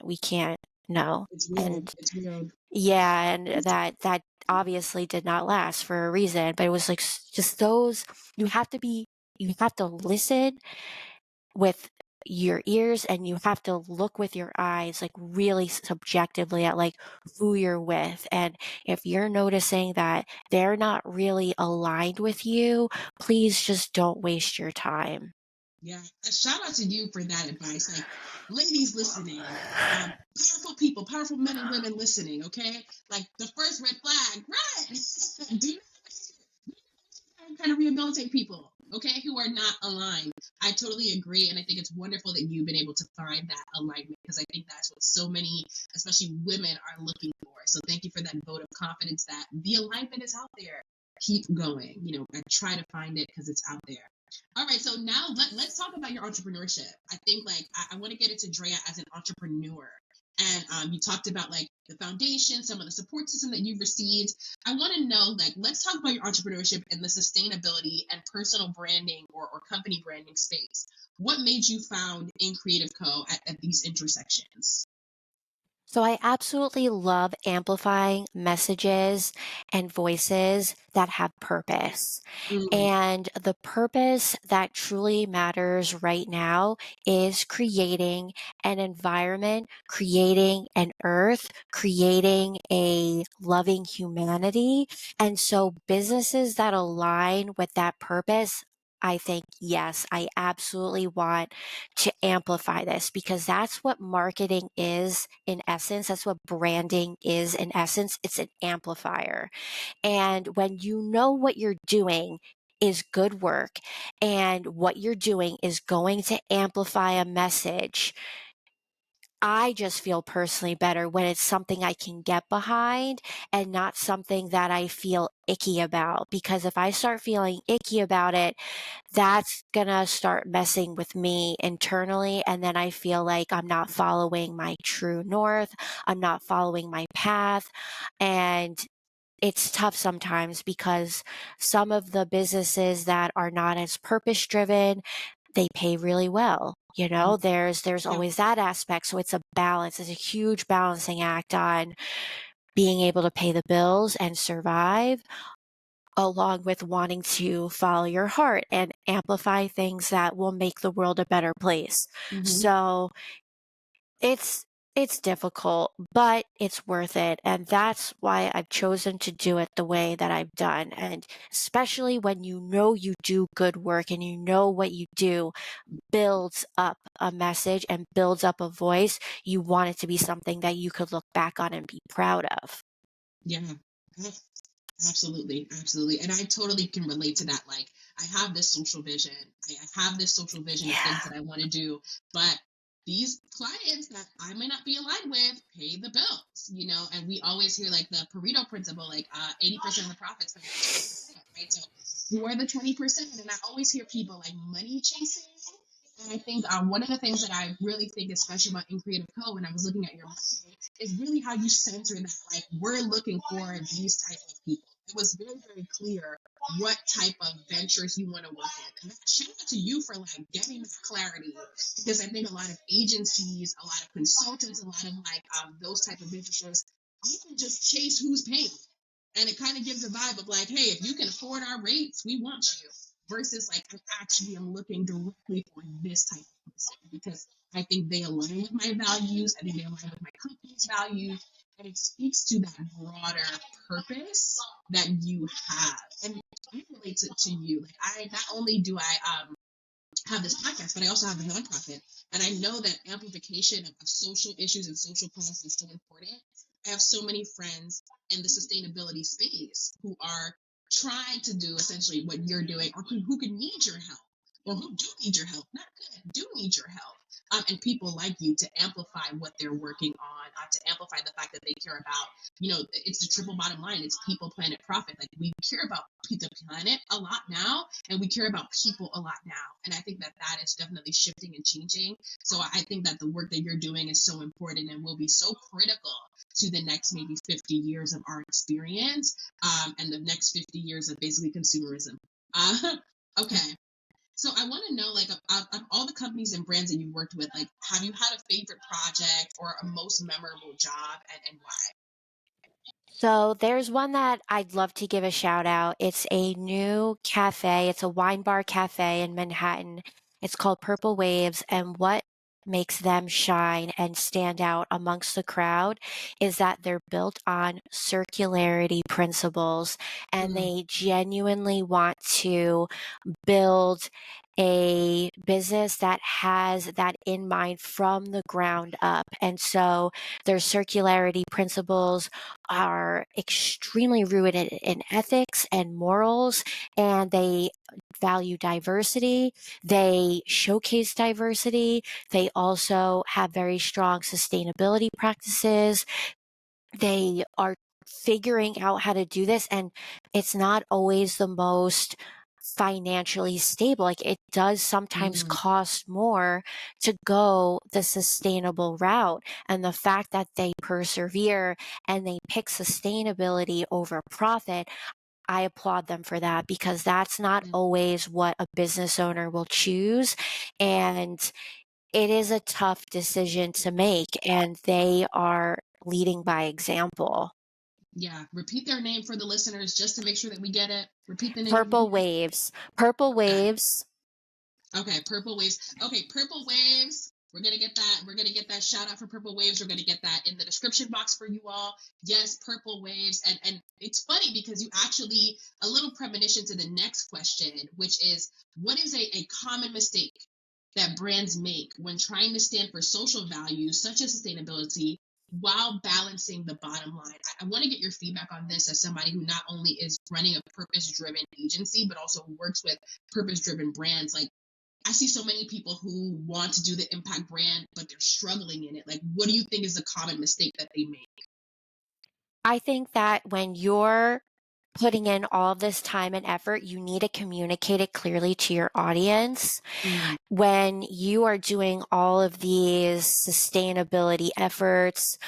we can't, no. It's real. And It's real. yeah, and that obviously did not last for a reason, but it was like just those, you have to be you have to listen with your ears and you have to look with your eyes, like really subjectively at like who you're with. And if you're noticing that they're not really aligned with you, please just don't waste your time. Yeah, a shout out to you for that advice. Like, ladies listening, powerful people, powerful men and women listening, okay? Like, the first red flag, run! Do not try to rehabilitate people, okay, who are not aligned. I totally agree, and I think it's wonderful that you've been able to find that alignment because I think that's what so many, especially women, are looking for. So, thank you for that vote of confidence that the alignment is out there. Keep going. I try to find it because it's out there. All right, so now let's talk about your entrepreneurship. I think like I want to get into Drea as an entrepreneur. And you talked about like the foundation, some of the support system that you've received. I want to know, like, let's talk about your entrepreneurship and the sustainability and personal branding or company branding space. What made you found in Creative Co at these intersections? So I absolutely love amplifying messages and voices that have purpose. Mm, And the purpose that truly matters right now is creating an environment, creating an earth, creating a loving humanity. And so businesses that align with that purpose, I think, yes, I absolutely want to amplify this because that's what marketing is in essence. That's what branding is in essence. It's an amplifier. And when you know what you're doing is good work and what you're doing is going to amplify a message, I just feel personally better when it's something I can get behind and not something that I feel icky about. Because if I start feeling icky about it, that's gonna start messing with me internally. And then I feel like I'm not following my true north. I'm not following my path. And it's tough sometimes because some of the businesses that are not as purpose driven, they pay really well. You mm, know, there's yeah. always that aspect. So it's a balance. It's a huge balancing act on being able to pay the bills and survive along with wanting to follow your heart and amplify things that will make the world a better place. Hmm. So it's it's difficult, but it's worth it. And that's why I've chosen to do it the way that I've done. And especially when you know you do good work and you know what you do builds up a message and builds up a voice, you want it to be something that you could look back on and be proud of. Yeah. Absolutely, absolutely. And I totally can relate to that. Like, I have this social vision. I have this social vision of things Yeah. that I want to do, but these clients that I may not be aligned with pay the bills, and we always hear like the Pareto principle, like 80% of the profits come from 20%, right? So who are the 20%? And I always hear people like money chasing. And I think one of the things that I really think is special about In Creative Co. when I was looking at your marketing is really how you center that. Like, we're looking for these type of people. It was very, very clear what type of ventures you want to work with. And shout out to you for like getting that clarity, because I think a lot of agencies, a lot of consultants, a lot of like those type of businesses often just chase who's paying. And it kind of gives a vibe of like, hey, if you can afford our rates, we want you. Versus like, I actually am looking directly for this type of person because I think they align with my values. I think they align with my company's values. And it speaks to that broader purpose that you have. And I relate to you. Like, I not only do I have this podcast, but I also have a nonprofit. And I know that amplification of social issues and social causes is so important. I have so many friends in the sustainability space who are trying to do essentially what you're doing, or who could need your help, or who do need your help, not could, do need your help. And people like you to amplify what they're working on, to amplify the fact that they care about, it's the triple bottom line. It's people, planet, profit. Like, we care about the planet a lot now, and we care about people a lot now. And I think that that is definitely shifting and changing. So I think that the work that you're doing is so important and will be so critical to the next maybe 50 years of our experience, and the next 50 years of basically consumerism. Okay. So I want to know, like, of all the companies and brands that you've worked with, like, have you had a favorite project or a most memorable job, and why? So there's one that I'd love to give a shout out. It's a new cafe. It's a wine bar cafe in Manhattan. It's called Purple Waves. And what makes them shine and stand out amongst the crowd is that they're built on circularity principles and Mm, they genuinely want to build a business that has that in mind from the ground up. And so their circularity principles are extremely rooted in ethics and morals, and they value diversity. They showcase diversity. They also have very strong sustainability practices. They are figuring out how to do this, and it's not always the most financially stable. Like, it does sometimes Mm, cost more to go the sustainable route. And the fact that they persevere and they pick sustainability over profit, I applaud them for that, because that's not yeah, always what a business owner will choose. And it is a tough decision to make, and they are leading by example. yeah. Repeat their name for the listeners just to make sure that we get it. Repeat the name Purple again. Waves. Purple Okay. Waves. Okay, Purple Waves. Okay, Purple Waves. We're gonna get that. We're gonna get that shout out for Purple Waves. We're gonna get that in the description box for you all. Yes, Purple Waves. And it's funny because you actually a little premonition to the next question, which is what is a common mistake that brands make when trying to stand for social values such as sustainability while balancing the bottom line? I want to get your feedback on this as somebody who not only is running a purpose driven agency, but also works with purpose driven brands. Like I see so many people who want to do the impact brand, but they're struggling in it. Like, what do you think is a common mistake that they make? I think that when you're putting in all this time and effort, you need to communicate it clearly to your audience. Mm, When you are doing all of these sustainability efforts,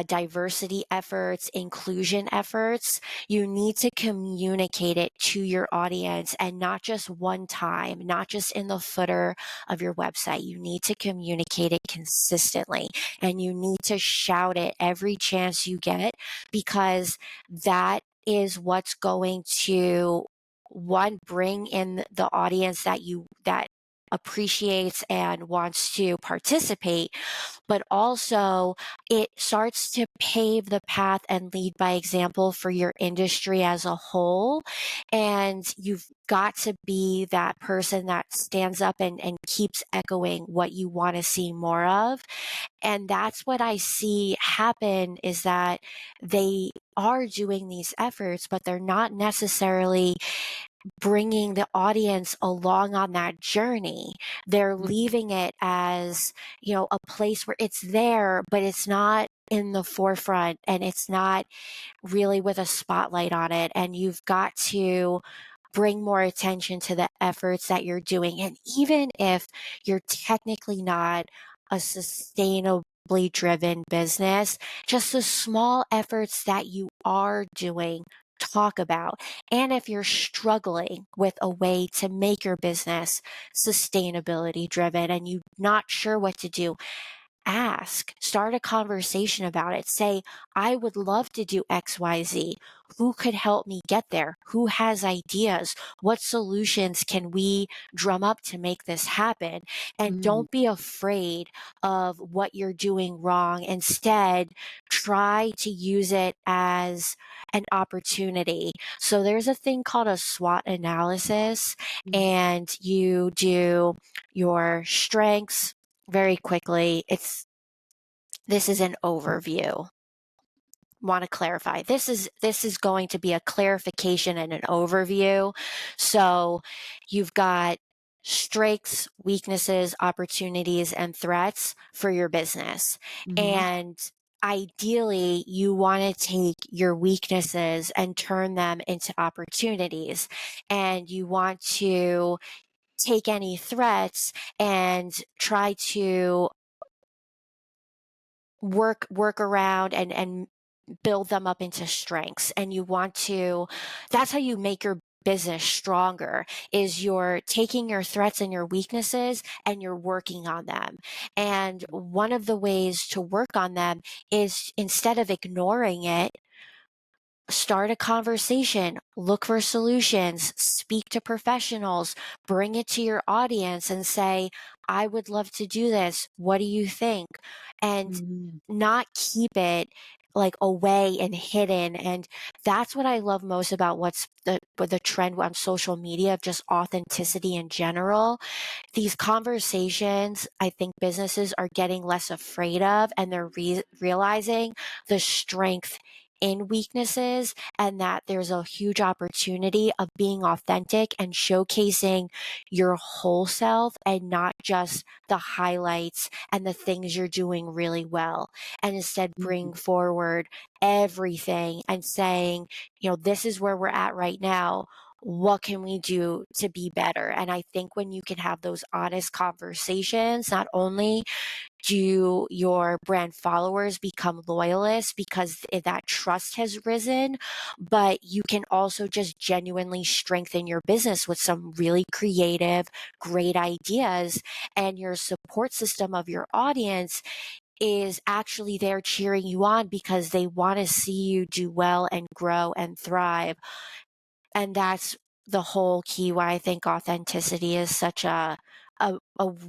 diversity efforts, inclusion efforts, you need to communicate it to your audience, and not just one time, not just in the footer of your website. You need to communicate it consistently, and you need to shout it every chance you get, because that is what's going to, one, bring in the audience that appreciates and wants to participate, but also it starts to pave the path and lead by example for your industry as a whole. And you've got to be that person that stands up and keeps echoing what you want to see more of. And that's what I see happen, is that they are doing these efforts, but they're not necessarily bringing the audience along on that journey. They're mm, leaving it as, a place where it's there, but it's not in the forefront, and it's not really with a spotlight on it. And you've got to bring more attention to the efforts that you're doing. And even if you're technically not a sustainably driven business, just the small efforts that you are doing, talk about. And if you're struggling with a way to make your business sustainability driven and you're not sure what to do, ask, start a conversation about it. Say, I would love to do XYZ. Who could help me get there? Who has ideas? What solutions can we drum up to make this happen? And mm, don't be afraid of what you're doing wrong. Instead, try to use it as an opportunity. So there's a thing called a SWOT analysis, mm, and you do your strengths very quickly. This is an overview. Want to clarify. This is going to be a clarification and an overview. So you've got strengths, weaknesses, opportunities, and threats for your business. mhm, And ideally, you want to take your weaknesses and turn them into opportunities. And you want to take any threats and try to work around and build them up into strengths. And you want to, that's how you make your business stronger, is you're taking your threats and your weaknesses and you're working on them. And one of the ways to work on them is, instead of ignoring it, start a conversation, look for solutions, speak to professionals, bring it to your audience and say, I would love to do this. What do you think? And mhm, not keep it like away and hidden. And that's what I love most about what's the trend on social media of just authenticity in general. These conversations, I think businesses are getting less afraid of, and they're realizing the strength in weaknesses, and that there's a huge opportunity of being authentic and showcasing your whole self, and not just the highlights and the things you're doing really well. And instead mhm, bring forward everything and saying, this is where we're at right now. what can we do to be better? And I think when you can have those honest conversations, not only do your brand followers become loyalists because that trust has risen, but you can also just genuinely strengthen your business with some really creative, great ideas, and your support system of your audience is actually there cheering you on because they want to see you do well and grow and thrive. And that's the whole key why I think authenticity is such a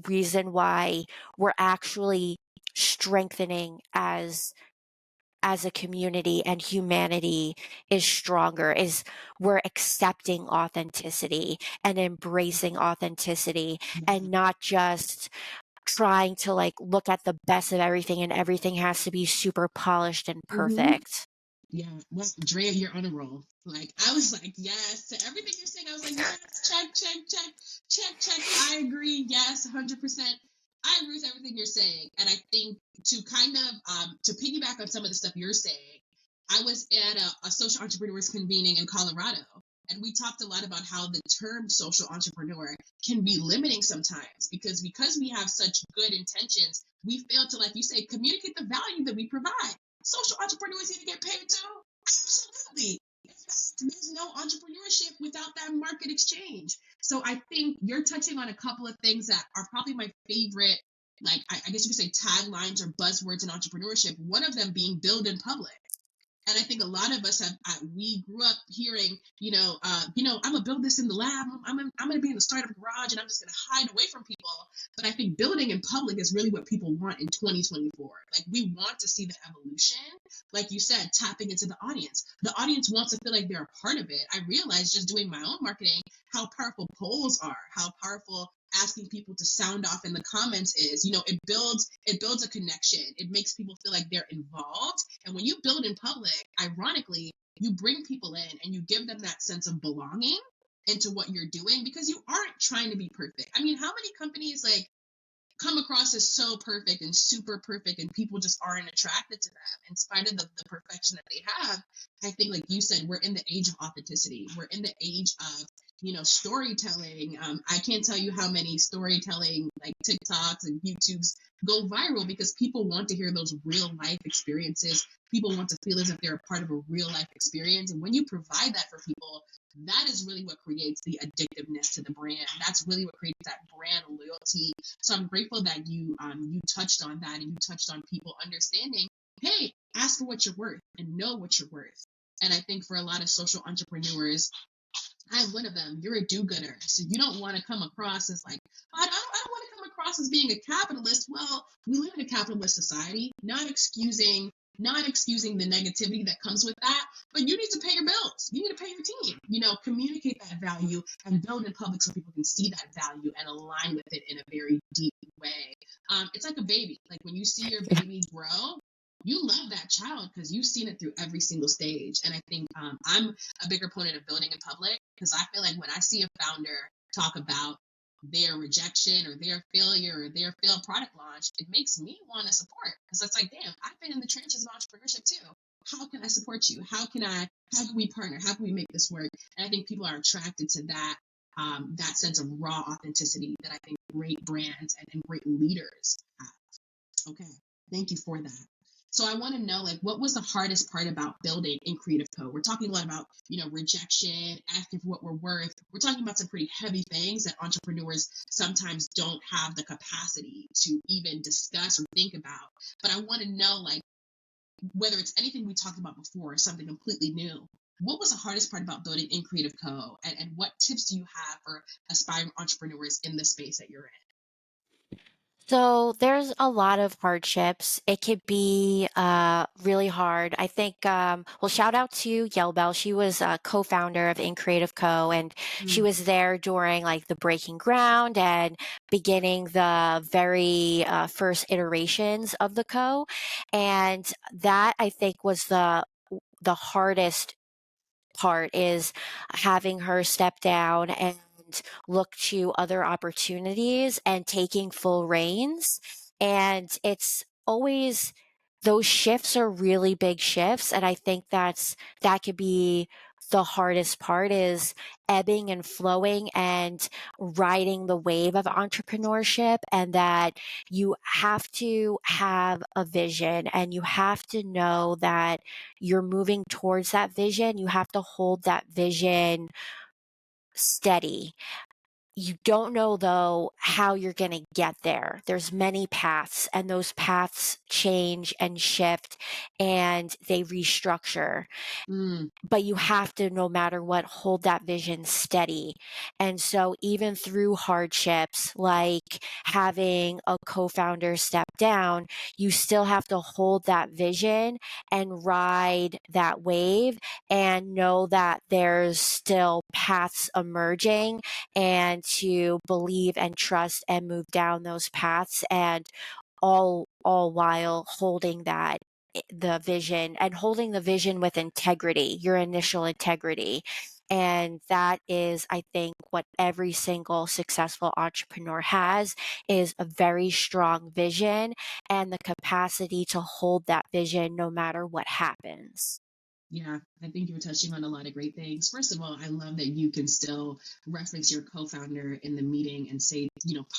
reason why we're actually strengthening as a community, and humanity is stronger, is we're accepting authenticity and embracing authenticity, Yeah. and not just trying to like look at the best of everything and everything has to be super polished and Hmm. perfect. Yeah, well, Drea, you're on a roll. Like, I was like, yes to everything you're saying. I was like, yes, check, check, check, check, check. I agree. Yes, 100%. I agree with everything you're saying. And I think to kind of to piggyback on some of the stuff you're saying, I was at a social entrepreneurs convening in Colorado, and we talked a lot about how the term social entrepreneur can be limiting sometimes because we have such good intentions, we fail to, like you say, communicate the value that we provide. Social entrepreneurs need to get paid too. Absolutely. In fact, there's no entrepreneurship without that market exchange. So I think you're touching on a couple of things that are probably my favorite, like I guess you could say taglines or buzzwords in entrepreneurship. One of them being build in public. And I think a lot of us have, we grew up hearing, I'm gonna build this in the lab. I'm gonna be in the startup garage, and I'm just gonna hide away from people. But I think building in public is really what people want in 2024. Like, we want to see the evolution. Like you said, tapping into the audience. The audience wants to feel like they're a part of it. I realized just doing my own marketing how powerful polls are, how powerful asking people to sound off in the comments is. It builds a connection. It makes people feel like they're involved. And when you build in public, ironically, you bring people in and you give them that sense of belonging into what you're doing, because you aren't trying to be perfect. I mean, how many companies like come across as so perfect and super perfect, and people just aren't attracted to them in spite of the perfection that they have? I think, like you said, we're in the age of authenticity. We're in the age of storytelling. I can't tell you how many storytelling like TikToks and YouTubes go viral because people want to hear those real life experiences. People want to feel as if they're a part of a real life experience, and when you provide that for people, that is really what creates the addictiveness to the brand. That's really what creates that brand loyalty. So I'm grateful that you touched on that, and you touched on people understanding, hey, ask for what you're worth and know what you're worth. And I think for a lot of social entrepreneurs, I'm one of them. You're a do-gooder, so you don't want to come across as like, I don't want to come across as being a capitalist. Well, we live in a capitalist society, not excusing the negativity that comes with that, but you need to pay your bills. You need to pay your team. Communicate that value and build in public so people can see that value and align with it in a very deep way. It's like a baby. Like, when you see your baby grow, you love that child because you've seen it through every single stage. And I think I'm a big proponent of building in public, because I feel like when I see a founder talk about their rejection or their failure or their failed product launch, it makes me want to support, because it's like, damn, I've been in the trenches of entrepreneurship too. How can I support you? How can we partner? How can we make this work? And I think people are attracted to that sense of raw authenticity that I think great brands and great leaders have. Okay, thank you for that. So I want to know, like, what was the hardest part about building in Creative Co? We're talking a lot about, rejection, asking for what we're worth. We're talking about some pretty heavy things that entrepreneurs sometimes don't have the capacity to even discuss or think about. But I want to know, like, whether it's anything we talked about before or something completely new, what was the hardest part about building in Creative Co? And what tips do you have for aspiring entrepreneurs in the space that you're in? So there's a lot of hardships. It could be really hard. I think, well, shout out to Yelbel. She was a co-founder of In Creative Co. And she Mm, was there during like the breaking ground and beginning the very first iterations of the co. And that I think was the hardest part, is having her step down and look to other opportunities and taking full reins. And it's those shifts are really big shifts. And I think that could be the hardest part is ebbing and flowing and riding the wave of entrepreneurship, and that you have to have a vision and you have to know that you're moving towards that vision. You have to hold that vision steady. You don't know, though, how you're going to get there. There's many paths, and those paths change and shift and they restructure. Mm, But you have to, no matter what, hold that vision steady. And so even through hardships like having a co-founder step down, you still have to hold that vision and ride that wave and know that there's still paths emerging, and to believe and trust and move down those paths, and all while holding the vision, and holding the vision with integrity, your initial integrity. And that is, I think, what every single successful entrepreneur has, is a very strong vision and the capacity to hold that vision no matter what happens. yeah, I think you were touching on a lot of great things. First of all, I love that you can still reference your co-founder in the meeting and say,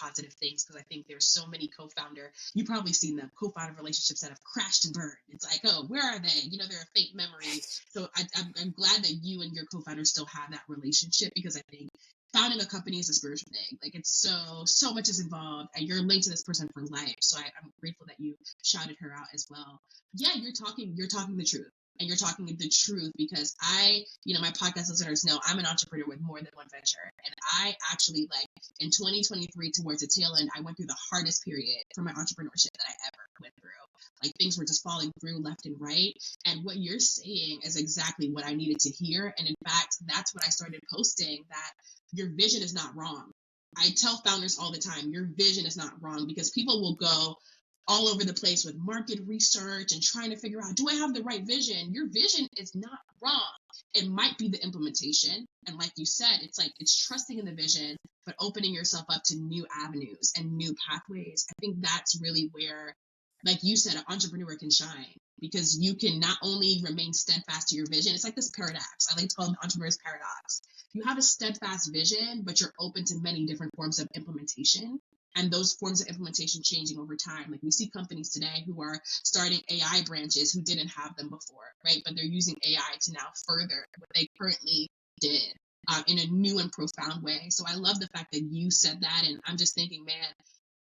positive things, because I think there's so many co-founder, you've probably seen the co-founder relationships that have crashed and burned. It's like, oh, where are they? They're a faint memory. So I'm glad that you and your co-founder still have that relationship, because I think founding a company is a spiritual thing. Like, it's so much is involved, and you're linked to this person for life. So I'm grateful that you shouted her out as well. Yeah, you're talking the truth, and you're talking the truth, because my podcast listeners know I'm an entrepreneur with more than one venture. And I actually, like, in 2023, towards the tail end, I went through the hardest period for my entrepreneurship that I ever went through. Like, things were just falling through left and right. And what you're saying is exactly what I needed to hear. And in fact, that's when I started posting that your vision is not wrong. I tell founders all the time, your vision is not wrong, because people will go all over the place with market research and trying to figure out, do I have the right vision? Your vision is not wrong. It might be the implementation. And like you said, it's trusting in the vision, but opening yourself up to new avenues and new pathways. I think that's really where, like you said, an entrepreneur can shine, because you can not only remain steadfast to your vision. It's like this paradox. I like to call it the entrepreneur's paradox. You have a steadfast vision, but you're open to many different forms of implementation, and those forms of implementation changing over time. Like, we see companies today who are starting AI branches who didn't have them before, right? But they're using AI to now further what they currently did, in a new and profound way. So I love the fact that you said that. And I'm just thinking, man,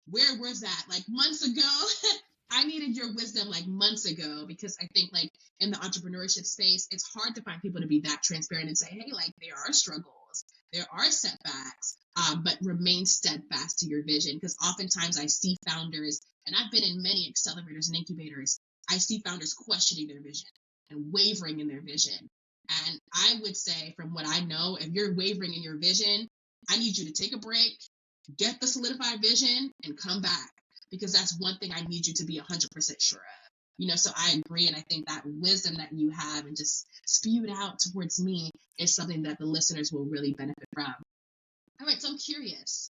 where was that like months ago? I needed your wisdom like months ago, because I think, like, in the entrepreneurship space, it's hard to find people to be that transparent and say, hey, like, there are struggles, there are setbacks, but remain steadfast to your vision. Because oftentimes I see founders, and I've been in many accelerators and incubators, I see founders questioning their vision and wavering in their vision. And I would say, from what I know, if you're wavering in your vision, I need you to take a break, get the solidified vision, and come back, because that's one thing I need you to be 100% sure of. So I agree. And I think that wisdom that you have and just spewed out towards me is something that the listeners will really benefit from. All right, so I'm curious.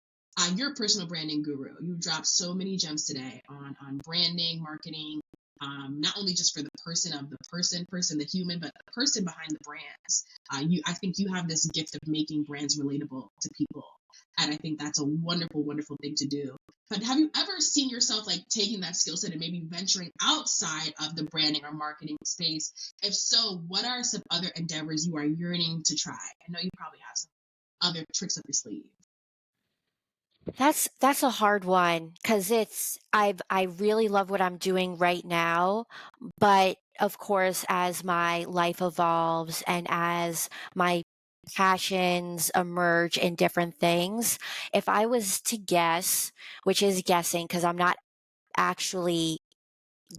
You're a personal branding guru. You dropped so many gems today on branding, marketing, not only just for the person of the person, the human, but the person behind the brands. I think you have this gift of making brands relatable to people. And I think that's a wonderful, wonderful thing to do. But have you ever seen yourself, like, taking that skill set and maybe venturing outside of the branding or marketing space? If so, what are some other endeavors you are yearning to try? I know you probably have some other tricks up your sleeve. That's a hard one, because I really love what I'm doing right now, but of course, as my life evolves and as my passions emerge in different things, if I was to guess, which is guessing because I'm not actually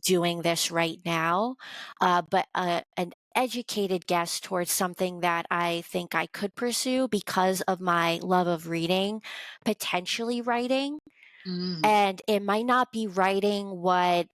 doing this right now, but an educated guess towards something that I think I could pursue because of my love of reading, potentially writing. Mm, And it might not be writing what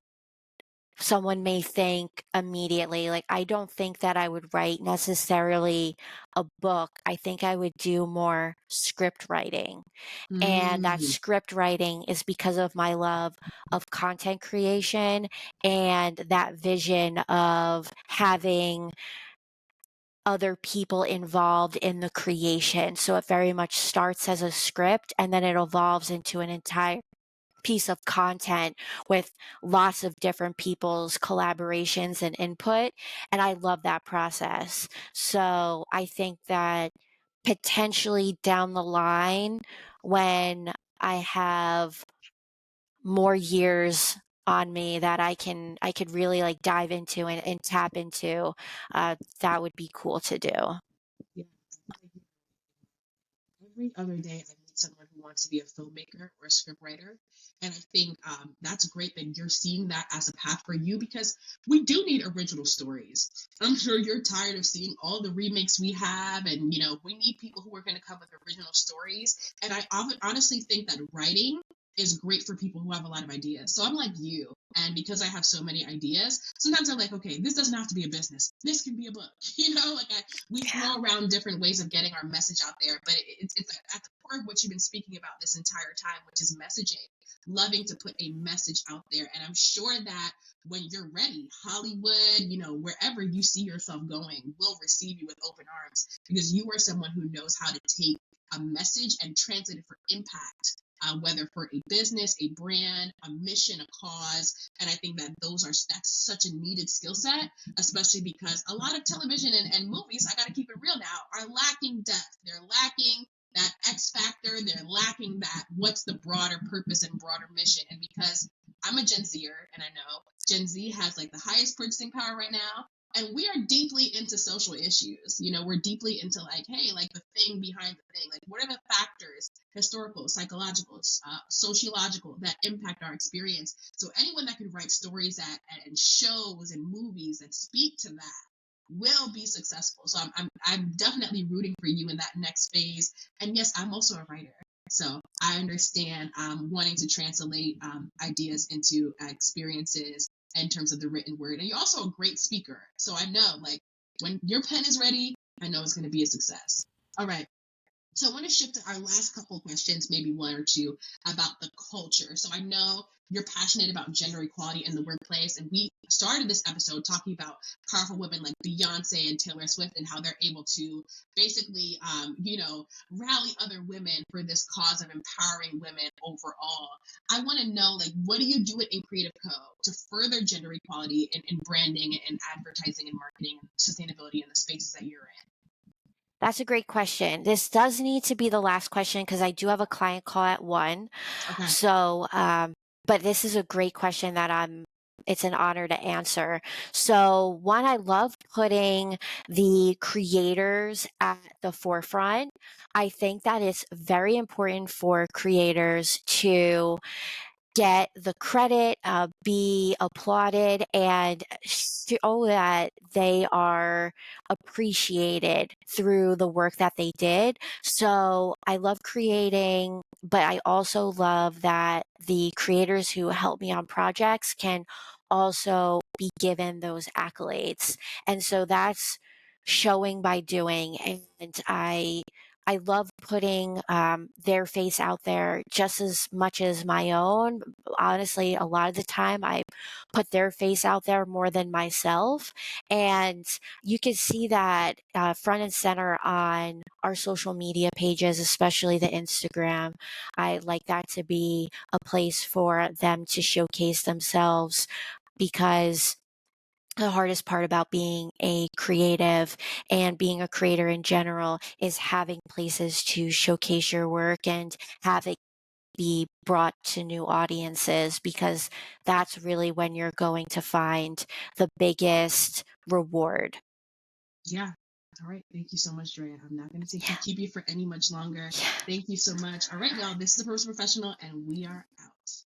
someone may think immediately. Like, I don't think that I would write necessarily a book. I think I would do more script writing. And that mm, script writing is because of my love of content creation and that vision of having other people involved in the creation. So it very much starts as a script and then it evolves into an entire piece of content with lots of different people's collaborations and input. And I love that process. So I think that potentially down the line, when I have more years on me that I could really like dive into and tap into, that would be cool to do. Yeah. Every other day, I meet someone who wants to be a filmmaker or a scriptwriter. And I think that's great that you're seeing that as a path for you because we do need original stories. I'm sure you're tired of seeing all the remakes we have, and we need people who are going to come with original stories. And I honestly think that writing is great for people who have a lot of ideas. So I'm like you. And because I have so many ideas, sometimes I'm like, okay, this doesn't have to be a business. This can be a book. We throw around different ways of getting our message out there, but it's at the core of what you've been speaking about this entire time, which is messaging, loving to put a message out there. And I'm sure that when you're ready, Hollywood, wherever you see yourself going, will receive you with open arms because you are someone who knows how to take a message and translate it for impact. Whether for a business, a brand, a mission, a cause. And I think that that's such a needed skill set, especially because a lot of television and movies, I got to keep it real now, are lacking depth. They're lacking that X factor. They're lacking that what's the broader purpose and broader mission. And because I'm a Gen Zer and I know Gen Z has like the highest purchasing power right now, and we are deeply into social issues. We're deeply into like, hey, like the thing behind the thing. Like, what are the factors, historical, psychological, sociological, that impact our experience? So anyone that can write stories and shows and movies that speak to that will be successful. So I'm definitely rooting for you in that next phase. And yes, I'm also a writer. So I understand wanting to translate ideas into experiences in terms of the written word. And you're also a great speaker. So I know, like, when your pen is ready, I know it's going to be a success. All right. So I want to shift to our last couple of questions, maybe one or two, about the culture. So I know you're passionate about gender equality in the workplace, and we started this episode talking about powerful women like Beyonce and Taylor Swift and how they're able to basically, rally other women for this cause of empowering women overall. I want to know, like, what do you do at In Creative Co. to further gender equality in branding and advertising and marketing and sustainability in the spaces that you're in? That's a great question. This does need to be the last question because I do have a client call at 1. Okay. So, but this is a great question that it's an honor to answer. So one, I love putting the creators at the forefront. I think that it's very important for creators to get the credit, be applauded, and show that they are appreciated through the work that they did. So I love creating, but I also love that the creators who help me on projects can also be given those accolades. And so that's showing by doing. And I love putting their face out there just as much as my own. Honestly, a lot of the time I put their face out there more than myself. And you can see that front and center on our social media pages, especially the Instagram. I like that to be a place for them to showcase themselves because the hardest part about being a creative and being a creator in general is having places to showcase your work and have it be brought to new audiences because that's really when you're going to find the biggest reward. Yeah. All right. Thank you so much, Drea. I'm not going to Yeah. keep you for any much longer. Yeah. Thank you so much. All right, y'all. This is the Purpose Professional, and we are out.